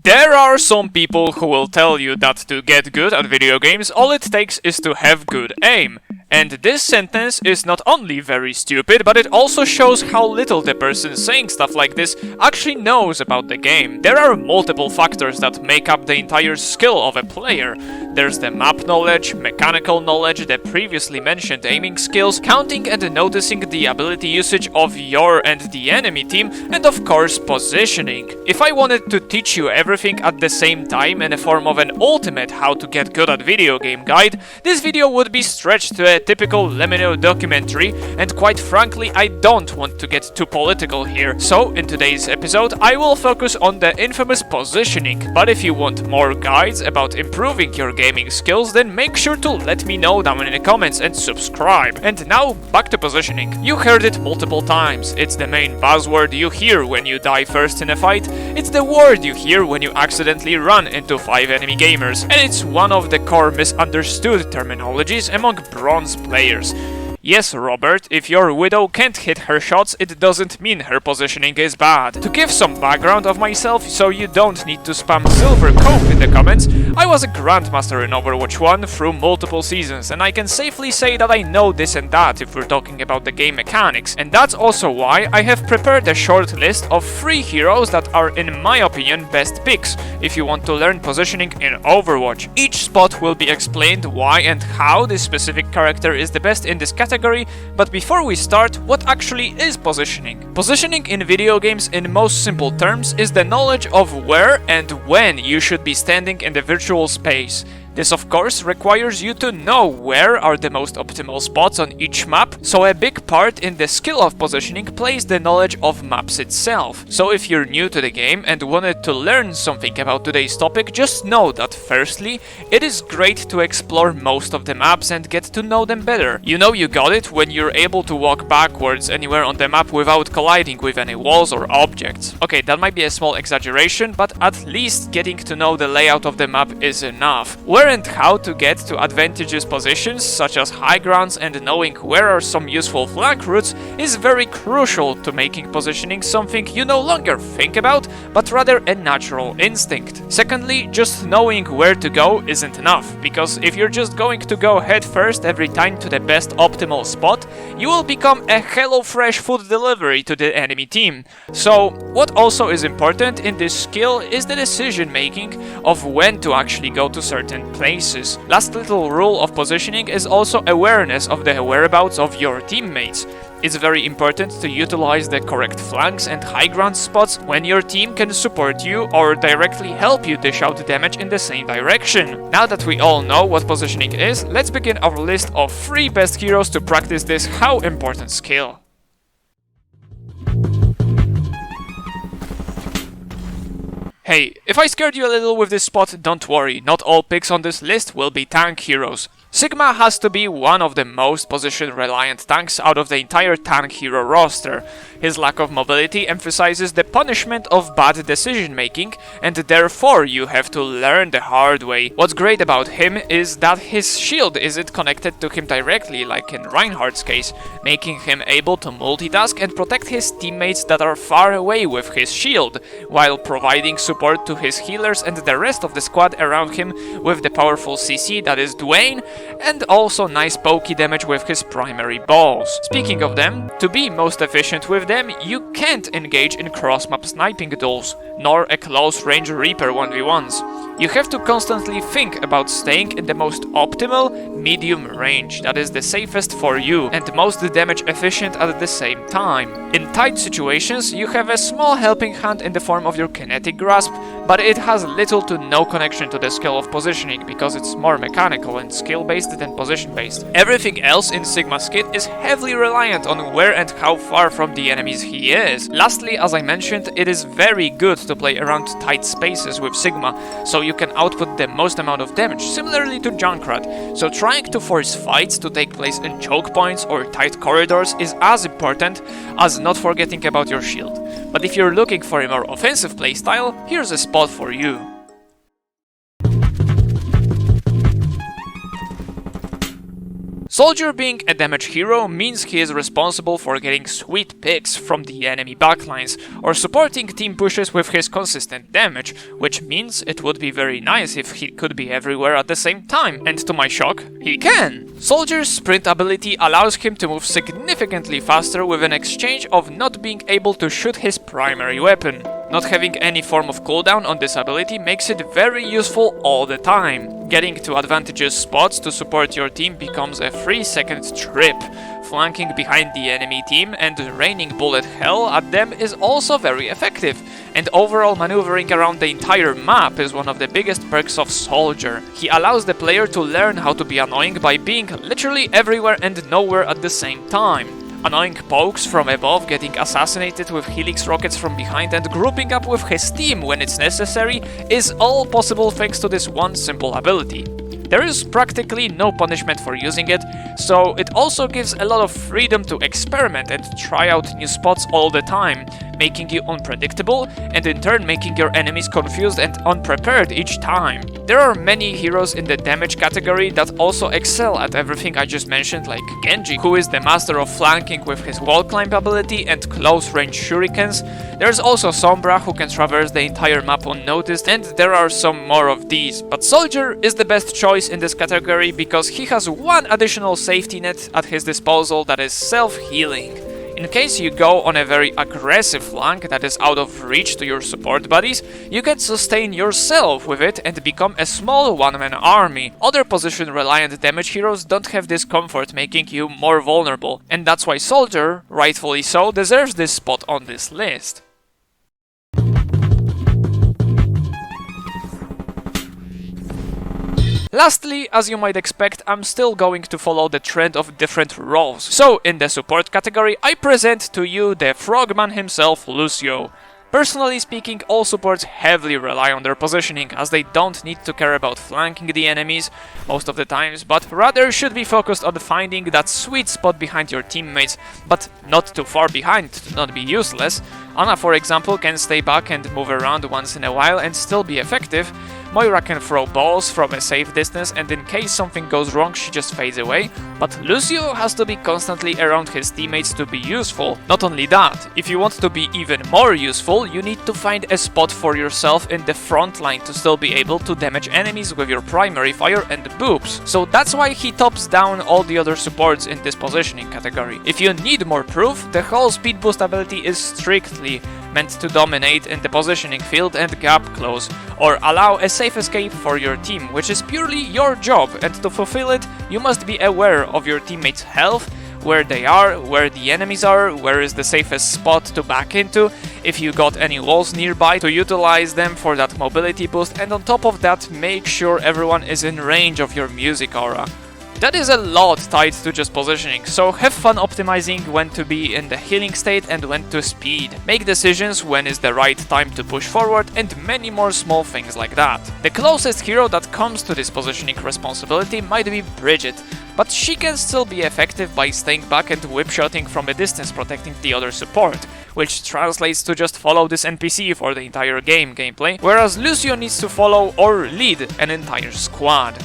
There are some people who will tell you that to get good at video games, all it takes is to have good aim. And this sentence is not only very stupid, but it also shows how little the person saying stuff like this actually knows about the game. There are multiple factors that make up the entire skill of a player. There's the map knowledge, mechanical knowledge, the previously mentioned aiming skills, counting and noticing the ability usage of your and the enemy team, and of course positioning. If I wanted to teach you everything at the same time in the form of an ultimate how to get good at video game guide, this video would be stretched to a typical liminal documentary, and quite frankly I don't want to get too political here. So in today's episode I will focus on the infamous positioning, but if you want more guides about improving your gaming skills, then make sure to let me know down in the comments and subscribe. And now back to positioning. You heard it multiple times. It's the main buzzword you hear when you die first in a fight, it's the word you hear when you accidentally run into 5 enemy gamers, and it's one of the core misunderstood terminologies among bronze players. Yes, Robert, if your widow can't hit her shots, it doesn't mean her positioning is bad. To give some background of myself, so you don't need to spam silver cope in the comments, I was a grandmaster in Overwatch 1 through multiple seasons, and I can safely say that I know this and that if we're talking about the game mechanics. And that's also why I have prepared a short list of 3 heroes that are, in my opinion, best picks if you want to learn positioning in Overwatch. Each spot will be explained why and how this specific character is the best in this category. But before we start, what actually is positioning? Positioning in video games in most simple terms is the knowledge of where and when you should be standing in the virtual space. This of course requires you to know where are the most optimal spots on each map, so a big part in the skill of positioning plays the knowledge of maps itself. So if you're new to the game and wanted to learn something about today's topic, just know that firstly, it is great to explore most of the maps and get to know them better. You know you got it when you're able to walk backwards anywhere on the map without colliding with any walls or objects. Okay, that might be a small exaggeration, but at least getting to know the layout of the map is enough. Where and how to get to advantageous positions such as high grounds and knowing where are some useful flank routes is very crucial to making positioning something you no longer think about, but rather a natural instinct. Secondly, just knowing where to go isn't enough, because if you're just going to go head first every time to the best optimal spot, you will become a HelloFresh food delivery to the enemy team. So what also is important in this skill is the decision making of when to actually go to certain places. Last little rule of positioning is also awareness of the whereabouts of your teammates. It's very important to utilize the correct flanks and high ground spots when your team can support you or directly help you dish out damage in the same direction. Now that we all know what positioning is, let's begin our list of 3 best heroes to practice this how important skill. Hey, if I scared you a little with this spot, don't worry, not all picks on this list will be tank heroes. Sigma has to be one of the most position-reliant tanks out of the entire tank hero roster. His lack of mobility emphasizes the punishment of bad decision-making, and therefore you have to learn the hard way. What's great about him is that his shield isn't connected to him directly like in Reinhardt's case, making him able to multitask and protect his teammates that are far away with his shield, while providing support to his healers and the rest of the squad around him with the powerful CC that is Dwayne, and also nice pokey damage with his primary balls. Speaking of them, to be most efficient with them, you can't engage in cross-map sniping duels, nor a close-range Reaper 1v1s. You have to constantly think about staying in the most optimal medium range that is the safest for you and most damage efficient at the same time. In tight situations, you have a small helping hand in the form of your kinetic grasp, but it has little to no connection to the skill of positioning because it's more mechanical and skill-based than position-based. Everything else in Sigma's kit is heavily reliant on where and how far from the enemies he is. Lastly, as I mentioned, it is very good to play around tight spaces with Sigma, so you can output the most amount of damage, similarly to Junkrat. So trying to force fights to take place in choke points or tight corridors is as important as not forgetting about your shield. But if you're looking for a more offensive playstyle, here's a spot for you. Soldier being a damage hero means he is responsible for getting sweet picks from the enemy backlines, or supporting team pushes with his consistent damage, which means it would be very nice if he could be everywhere at the same time, and to my shock, he can! Soldier's sprint ability allows him to move significantly faster with an exchange of not being able to shoot his primary weapon. Not having any form of cooldown on this ability makes it very useful all the time. Getting to advantageous spots to support your team becomes a 3-second trip. Flanking behind the enemy team and raining bullet hell at them is also very effective. And overall maneuvering around the entire map is one of the biggest perks of Soldier. He allows the player to learn how to be annoying by being literally everywhere and nowhere at the same time. Annoying pokes from above, getting assassinated with helix rockets from behind and grouping up with his team when it's necessary is all possible thanks to this one simple ability. There is practically no punishment for using it, so it also gives a lot of freedom to experiment and try out new spots all the time, making you unpredictable and in turn making your enemies confused and unprepared each time. There are many heroes in the damage category that also excel at everything I just mentioned, like Genji, who is the master of flanking with his wall climb ability and close range shurikens. There's also Sombra, who can traverse the entire map unnoticed, and there are some more of these. But Soldier is the best choice in this category because he has one additional safety net at his disposal that is self-healing. In case you go on a very aggressive flank that is out of reach to your support buddies, you can sustain yourself with it and become a small one-man army. Other position-reliant damage heroes don't have this comfort, making you more vulnerable, and that's why Soldier, rightfully so, deserves this spot on this list. Lastly, as you might expect, I'm still going to follow the trend of different roles. So, in the support category, I present to you the frogman himself, Lucio. Personally speaking, all supports heavily rely on their positioning, as they don't need to care about flanking the enemies most of the times, but rather should be focused on finding that sweet spot behind your teammates, but not too far behind to not be useless. Ana, for example, can stay back and move around once in a while and still be effective. Moira can throw balls from a safe distance, and in case something goes wrong she just fades away, but Lucio has to be constantly around his teammates to be useful. Not only that, if you want to be even more useful, you need to find a spot for yourself in the front line to still be able to damage enemies with your primary fire and boobs. So that's why he tops down all the other supports in this positioning category. If you need more proof, the whole speed boost ability is strictly meant to dominate in the positioning field and gap close, or allow a safe escape for your team, which is purely your job, and to fulfill it, you must be aware of your teammates' health, where they are, where the enemies are, where is the safest spot to back into, if you got any walls nearby to utilize them for that mobility boost, and on top of that, make sure everyone is in range of your music aura. That is a lot tied to just positioning, so have fun optimizing when to be in the healing state and when to speed. Make decisions when is the right time to push forward, and many more small things like that. The closest hero that comes to this positioning responsibility might be Bridget, but she can still be effective by staying back and whip-shotting from a distance, protecting the other support, which translates to just follow this NPC for the entire gameplay, whereas Lucio needs to follow or lead an entire squad.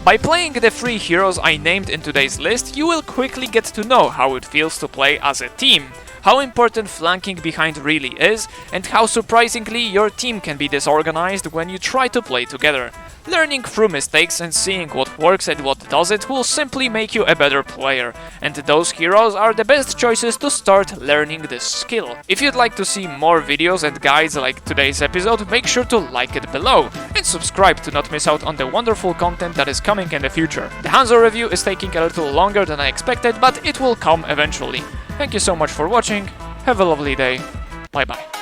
By playing the 3 heroes I named in today's list, you will quickly get to know how it feels to play as a team, how important flanking behind really is, and how surprisingly your team can be disorganized when you try to play together. Learning through mistakes and seeing what works and what doesn't will simply make you a better player, and those heroes are the best choices to start learning this skill. If you'd like to see more videos and guides like today's episode, make sure to like it below, and subscribe to not miss out on the wonderful content that is coming in the future. The Hanzo review is taking a little longer than I expected, but it will come eventually. Thank you so much for watching, have a lovely day, bye bye.